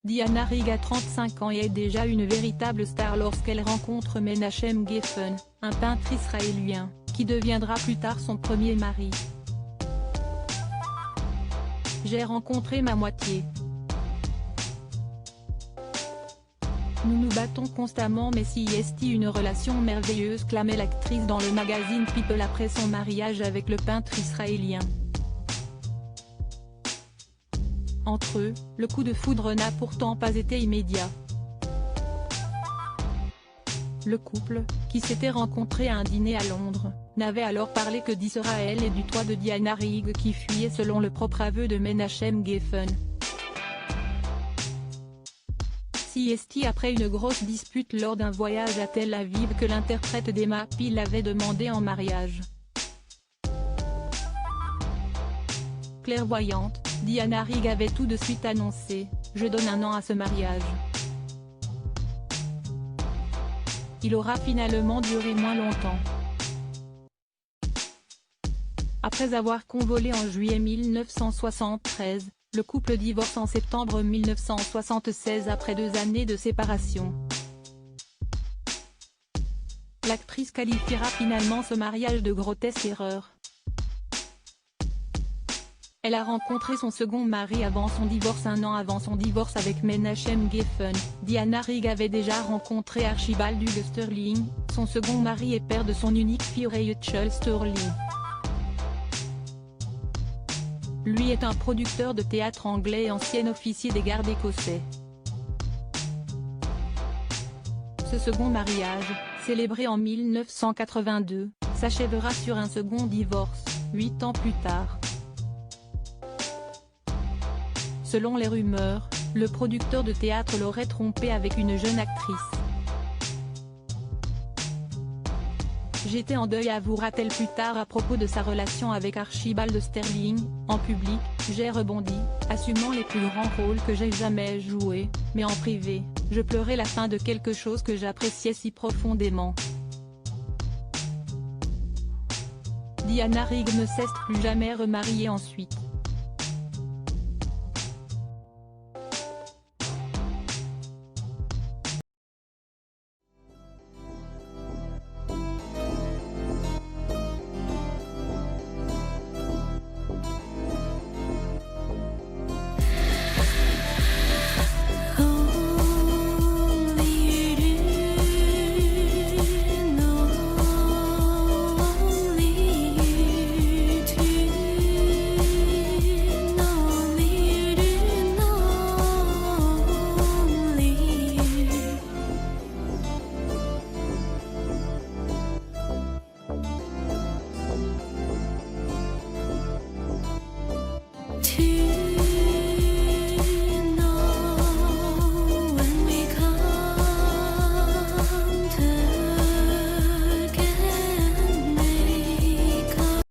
Diana Rigg a 35 ans et est déjà une véritable star lorsqu'elle rencontre Menachem Geffen, un peintre israélien, qui deviendra plus tard son premier mari. J'ai rencontré ma moitié. Nous nous battons constamment mais si est une relation merveilleuse, clamait l'actrice dans le magazine People après son mariage avec le peintre israélien. Entre eux, le coup de foudre n'a pourtant pas été immédiat. Le couple, qui s'était rencontré à un dîner à Londres, n'avait alors parlé que d'Israël et du toit de Diana Rigg qui fuyait selon le propre aveu de Menachem Geffen. C'est après une grosse dispute lors d'un voyage à Tel Aviv que l'interprète d'Emma Peel l'avait demandé en mariage. Clairvoyante, Diana Rigg avait tout de suite annoncé « Je donne 1 an à ce mariage ». Il aura finalement duré moins longtemps. Après avoir convolé en juillet 1973, le couple divorce en septembre 1976 après 2 années de séparation. L'actrice qualifiera finalement ce mariage de grotesque erreur. Elle a rencontré son second mari avant son divorce. 1 an avant son divorce avec Menachem Geffen, Diana Rigg avait déjà rencontré Archibald Hugues Sterling, son second mari et père de son unique fille Rachel Sterling. Lui est un producteur de théâtre anglais et ancien officier des gardes écossais. Ce second mariage, célébré en 1982, s'achèvera sur un second divorce, 8 ans plus tard. Selon les rumeurs, le producteur de théâtre l'aurait trompé avec une jeune actrice. J'étais en deuil, avouera-t-elle plus tard à propos de sa relation avec Archibald Sterling. En public, j'ai rebondi, assumant les plus grands rôles que j'ai jamais joués, mais en privé, je pleurais la fin de quelque chose que j'appréciais si profondément. Diana Rigg ne s'est plus jamais remariée ensuite.